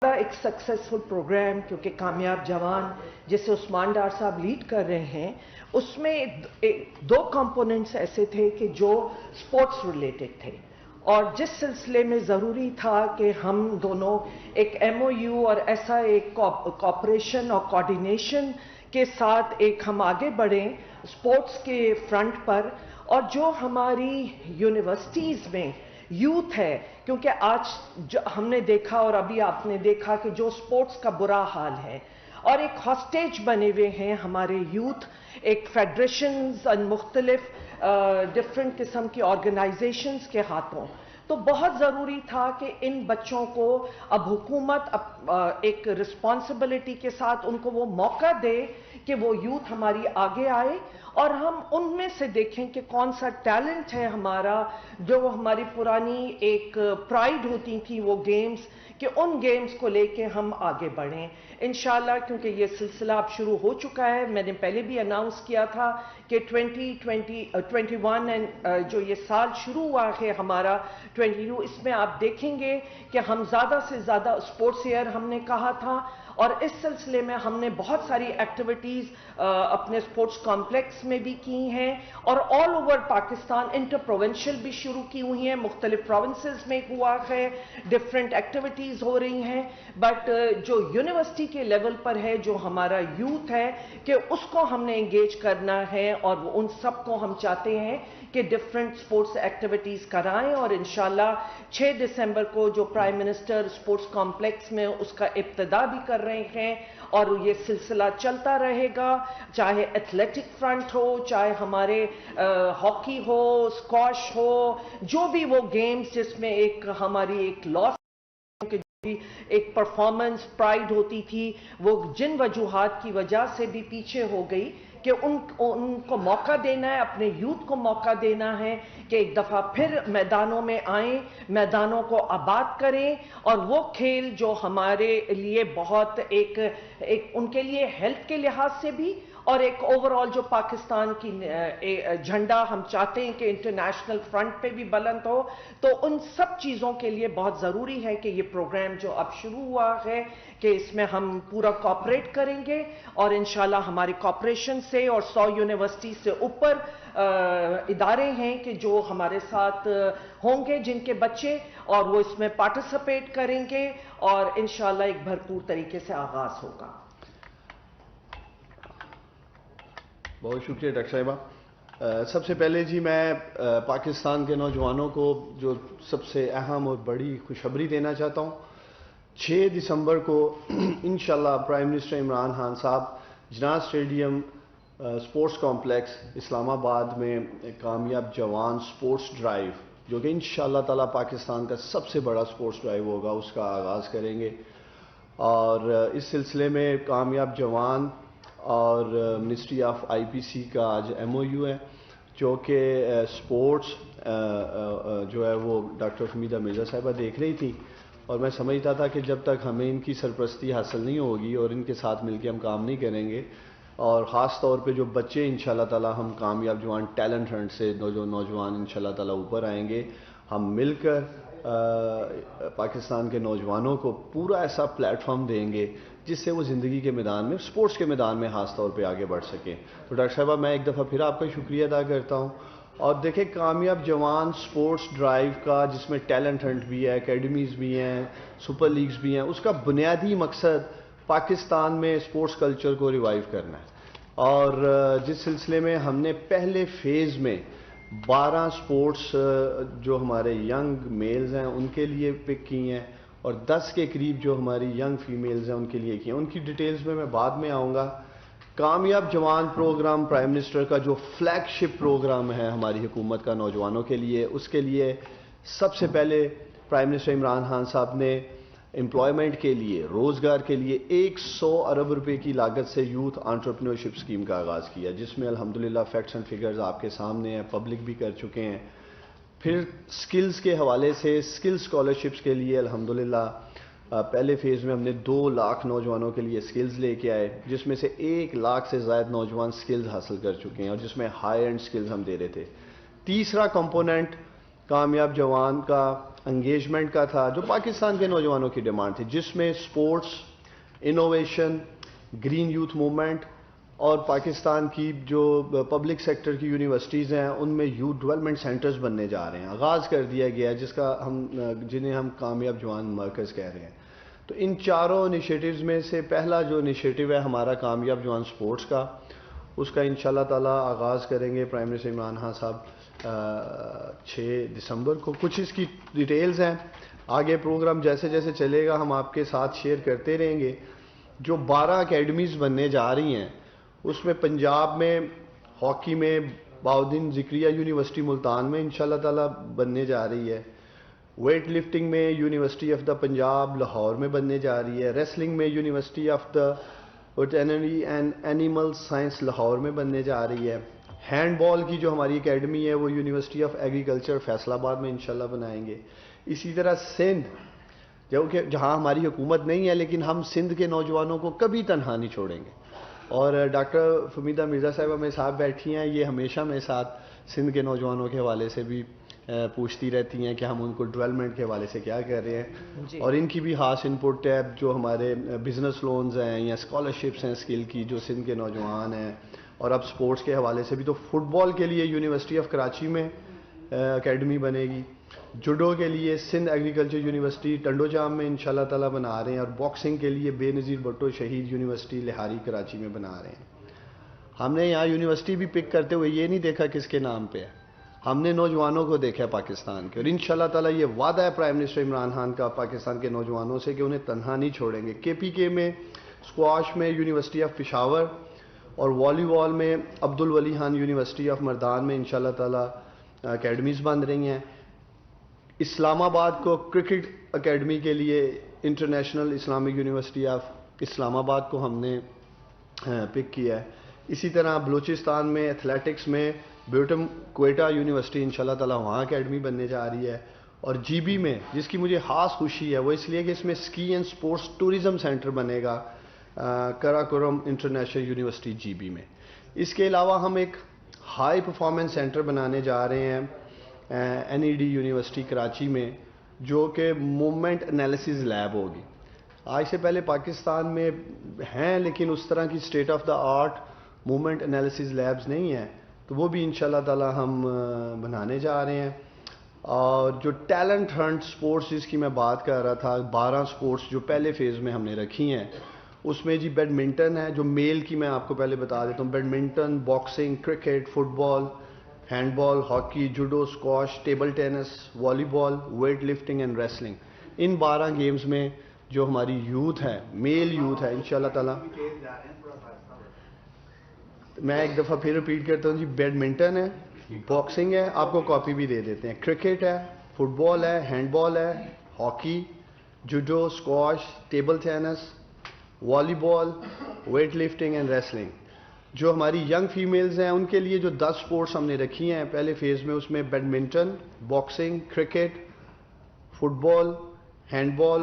ایک successful programme, کیونکہ کامیاب جوان جسے عثمان ڈار صاحب لیڈ کر رہے ہیں، اس میں دو کمپوننٹس ایسے تھے کہ جو سپورٹس ریلیٹڈ تھے، اور جس سلسلے میں ضروری تھا کہ ہم دونوں ایک ایم او یو اور ایسا ایک کوآپریشن اور کوآرڈینیشن کے ساتھ ایک ہم آگے بڑھیں سپورٹس کے فرنٹ پر، اور جو ہماری یونیورسٹیز میں یوتھ ہے، کیونکہ آج ہم نے دیکھا اور ابھی آپ نے دیکھا کہ جو سپورٹس کا برا حال ہے اور ایک ہاسٹیج بنے ہوئے ہیں ہمارے یوتھ، ایک فیڈریشنز اور مختلف ڈفرینٹ قسم کی آرگنائزیشنز کے ہاتھوں، تو بہت ضروری تھا کہ ان بچوں کو اب حکومت ایک رسپانسبلٹی کے ساتھ ان کو وہ موقع دے کہ وہ یوتھ ہماری آگے آئے، اور ہم ان میں سے دیکھیں کہ کون سا ٹیلنٹ ہے ہمارا، جو ہماری پرانی ایک پرائیڈ ہوتی تھی وہ گیمز، کہ ان گیمز کو لے کے ہم آگے بڑھیں انشاءاللہ، کیونکہ یہ سلسلہ اب شروع ہو چکا ہے۔ میں نے پہلے بھی اناؤنس کیا تھا کہ 2021 جو یہ سال شروع ہوا ہے ہمارا 22، اس میں آپ دیکھیں گے کہ ہم زیادہ سے زیادہ اسپورٹس ایئر ہم نے کہا تھا، اور اس سلسلے میں ہم نے بہت ساری ایکٹیویٹیز اپنے اسپورٹس کمپلیکس میں بھی کی ہیں، اور all over Pakistan inter provincial بھی شروع کی ہوئی ہیں، مختلف پروونسز میں ہوا ہے، ڈفرینٹ ایکٹیویٹیز ہو رہی ہیں، بٹ جو یونیورسٹی کے لیول پر ہے، جو ہمارا یوتھ ہے، کہ اس کو ہم نے انگیج کرنا ہے، اور ان سب کو ہم چاہتے ہیں کہ ڈفرینٹ سپورٹس ایکٹیویٹیز کرائیں، اور انشاءاللہ 6 دسمبر کو جو پرائم منسٹر سپورٹس کمپلیکس میں اس کا ابتدا بھی کر رہے ہیں، اور یہ سلسلہ چلتا رہے گا، چاہے ایتھلیٹک فرنٹ ہو، چاہے ہمارے ہاکی ہو، اسکواش ہو، جو بھی وہ گیمز جس میں ایک ہماری ایک لاس ایک پرفارمنس پرائیڈ ہوتی تھی، وہ جن وجوہات کی وجہ سے بھی پیچھے ہو گئی، کہ ان کو موقع دینا ہے، اپنے یوتھ کو موقع دینا ہے کہ ایک دفعہ پھر میدانوں میں آئیں، میدانوں کو آباد کریں، اور وہ کھیل جو ہمارے لیے بہت ایک ان کے لیے ہیلتھ کے لحاظ سے بھی، اور ایک اوورآل جو پاکستان کی جھنڈا ہم چاہتے ہیں کہ انٹرنیشنل فرنٹ پہ بھی بلند ہو، تو ان سب چیزوں کے لیے بہت ضروری ہے کہ یہ پروگرام جو اب شروع ہوا ہے کہ اس میں ہم پورا کوآپریٹ کریں گے، اور انشاءاللہ ہماری کوآپریشن سے، اور 100 یونیورسٹی سے اوپر ادارے ہیں کہ جو ہمارے ساتھ ہوں گے، جن کے بچے اور وہ اس میں پارٹیسپیٹ کریں گے، اور انشاءاللہ ایک بھرپور طریقے سے آغاز ہوگا۔ بہت شکریہ ڈاکٹر صاحبہ۔ سب سے پہلے جی میں پاکستان کے نوجوانوں کو جو سب سے اہم اور بڑی خوشخبری دینا چاہتا ہوں، 6 دسمبر کو انشاءاللہ پرائم منسٹر عمران خان صاحب جناح اسٹیڈیم اسپورٹس کمپلیکس اسلام آباد میں کامیاب جوان سپورٹس ڈرائیو، جو کہ انشاءاللہ تعالی پاکستان کا سب سے بڑا سپورٹس ڈرائیو ہوگا، اس کا آغاز کریں گے، اور اس سلسلے میں کامیاب جوان اور منسٹری آف آئی پی سی کا آج ایم او یو ہے، جو کہ سپورٹس جو ہے وہ ڈاکٹر حمیدہ مرزا صاحبہ دیکھ رہی تھی، اور میں سمجھتا تھا کہ جب تک ہمیں ان کی سرپرستی حاصل نہیں ہوگی اور ان کے ساتھ مل کے ہم کام نہیں کریں گے، اور خاص طور پہ جو بچے انشاءاللہ تعالی ہم کامیاب جوان ٹیلنٹ ہنٹ سے جو نوجوان انشاءاللہ تعالی اوپر آئیں گے، ہم مل کر پاکستان کے نوجوانوں کو پورا ایسا پلیٹ فارم دیں گے جس سے وہ زندگی کے میدان میں، سپورٹس کے میدان میں خاص طور پہ آگے بڑھ سکیں۔ تو ڈاکٹر صاحبہ میں ایک دفعہ پھر آپ کا شکریہ ادا کرتا ہوں، اور دیکھیں کامیاب جوان سپورٹس ڈرائیو کا، جس میں ٹیلنٹ ہنٹ بھی ہے، اکیڈمیز بھی ہیں، سپر لیگز بھی ہیں، اس کا بنیادی مقصد پاکستان میں سپورٹس کلچر کو ریوائیو کرنا ہے، اور جس سلسلے میں ہم نے پہلے فیز میں 12 سپورٹس جو ہمارے ینگ میلز ہیں ان کے لیے پک کی ہیں، اور 10 کے قریب جو ہماری ینگ فیمیلز ہیں ان کے لیے کی ہیں، ان کی ڈیٹیلز میں بعد میں آؤں گا۔ کامیاب جوان پروگرام پرائم منسٹر کا جو فلیگ شپ پروگرام ہے ہماری حکومت کا نوجوانوں کے لیے، اس کے لیے سب سے پہلے پرائم منسٹر عمران خان صاحب نے امپلائمنٹ کے لیے، روزگار کے لیے 100 ارب روپے کی لاگت سے یوتھ انٹرپرینیورشپ اسکیم کا آغاز کیا، جس میں الحمدللہ فیکٹس اینڈ فگرز آپ کے سامنے ہیں، پبلک بھی کر چکے ہیں۔ پھر سکلز کے حوالے سے سکل اسکالرشپس کے لیے الحمدللہ پہلے فیز میں ہم نے 2 لاکھ نوجوانوں کے لیے سکلز لے کے آئے، جس میں سے 1 لاکھ سے زائد نوجوان سکلز حاصل کر چکے ہیں، اور جس میں ہائی اینڈ سکلز ہم دے رہے تھے۔ تیسرا کمپوننٹ کامیاب جوان کا انگیجمنٹ کا تھا جو پاکستان کے نوجوانوں کی ڈیمانڈ تھی، جس میں sports, innovation, green youth movement اور پاکستان کی جو پبلک سیکٹر کی یونیورسٹیز ہیں ان میں یوتھ ڈیولپمنٹ سینٹرز بننے جا رہے ہیں، آغاز کر دیا گیا ہے، جنہیں ہم کامیاب جوان مرکز کہہ رہے ہیں۔ تو ان چاروں انیشیٹوز میں سے پہلا جو انیشیٹو ہے ہمارا کامیاب جوان سپورٹس کا، اس کا انشاءاللہ تعالی آغاز کریں گے پرائم منسٹر عمران خان صاحب 6 دسمبر کو۔ کچھ اس کی ڈیٹیلز ہیں، آگے پروگرام جیسے جیسے چلے گا ہم آپ کے ساتھ شیئر کرتے رہیں گے۔ جو 12 اکیڈمیز بننے جا رہی ہیں اس میں پنجاب میں ہاکی میں بہاؤالدین ذکریہ یونیورسٹی ملتان میں انشاءاللہ تعالی بننے جا رہی ہے، ویٹ لفٹنگ میں university of the Punjab Lahore میں بننے جا رہی ہے، ریسلنگ میں university of the veterinary and animal science Lahore میں بننے جا رہی ہے، ہینڈ بال کی جو ہماری اکیڈمی ہے وہ یونیورسٹی آف ایگریکلچر فیصل آباد میں انشاءاللہ بنائیں گے۔ اسی طرح سندھ جہاں ہماری حکومت نہیں ہے لیکن ہم سندھ کے نوجوانوں کو کبھی تنہا نہیں چھوڑیں گے، اور ڈاکٹر فمیدہ مرزا صاحبہ میرے ساتھ بیٹھی ہیں، یہ ہمیشہ میرے ساتھ سندھ کے نوجوانوں کے حوالے سے بھی پوچھتی رہتی ہیں کہ ہم ان کو ڈیولپمنٹ کے حوالے سے کیا کر رہے ہیں، اور ان کی بھی خاص انپٹ ہے جو ہمارے بزنس لونز ہیں یا اسکالرشپس ہیں اسکل کی جو سندھ کے نوجوان ہیں، اور اب سپورٹس کے حوالے سے بھی تو فٹ بال کے لیے یونیورسٹی آف کراچی میں اکیڈمی بنے گی، جوڈو کے لیے سندھ ایگریکلچر یونیورسٹی ٹنڈو جام میں انشاءاللہ تعالی بنا رہے ہیں، اور باکسنگ کے لیے بے نظیر بھٹو شہید یونیورسٹی لہاری کراچی میں بنا رہے ہیں۔ ہم نے یہاں یونیورسٹی بھی پک کرتے ہوئے یہ نہیں دیکھا کس کے نام پہ ہے، ہم نے نوجوانوں کو دیکھا ہے پاکستان کے، اور انشاءاللہ تعالی یہ وعدہ ہے پرائم منسٹر عمران خان کا پاکستان کے نوجوانوں سے کہ انہیں تنہا نہیں چھوڑیں گے۔ کے پی کے میں اسکواش میں یونیورسٹی آف پشاور، اور والی بال میں عبدالولی خان یونیورسٹی آف مردان میں انشاءاللہ تعالی اکیڈمیز بن رہی ہیں۔ اسلام آباد کو کرکٹ اکیڈمی کے لیے انٹرنیشنل اسلامک یونیورسٹی آف اسلام آباد کو ہم نے پک کیا ہے۔ اسی طرح بلوچستان میں ایتھلیٹکس میں بیوٹم کوئٹہ یونیورسٹی انشاءاللہ تعالی وہاں اکیڈمی بننے جا رہی ہے، اور جی بی میں جس کی مجھے خاص خوشی ہے وہ اس لیے کہ اس میں اسکی اینڈ سپورٹس ٹورزم سینٹر بنے گا کراکورم انٹرنیشنل یونیورسٹی جی بی میں۔ اس کے علاوہ ہم ایک ہائی پرفارمنس سینٹر بنانے جا رہے ہیں N E D university Karachi میں، جو کہ موومنٹ انالیسز لیب ہوگی۔ آج سے پہلے پاکستان میں ہیں لیکن اس طرح کی state of the art movement analysis labs نہیں ہیں، تو وہ بھی انشاءاللہ تعالی ہم بنانے جا رہے ہیں۔ اور جو ٹیلنٹ ہنٹ سپورٹس جس کی میں بات کر رہا تھا، 12 سپورٹس جو پہلے فیز میں ہم نے رکھی ہیں، اس میں جی بیڈمنٹن ہے جو میل کی میں آپ کو پہلے بتا دیتا ہوں، badminton, boxing, cricket, football, handball, hockey, judo, squash, table tennis, volleyball, weightlifting and wrestling, ان 12 گیمز میں جو ہماری یوتھ ہے، میل یوتھ ہے، انشاءاللہ تعالی میں ایک دفعہ پھر ریپیٹ کرتا ہوں جی، بیڈمنٹن ہے، باکسنگ ہے، آپ کو کاپی بھی دے دیتے ہیں، کرکٹ ہے، فٹ بال ہے، ہینڈ بال ہے، hockey, judo, squash, table tennis, volleyball, weightlifting and wrestling. جو ہماری ینگ فیمیلز ہیں ان کے لیے جو 10 سپورٹس ہم نے رکھی ہیں پہلے فیز میں، اس میں badminton, boxing, cricket, football, hand بال،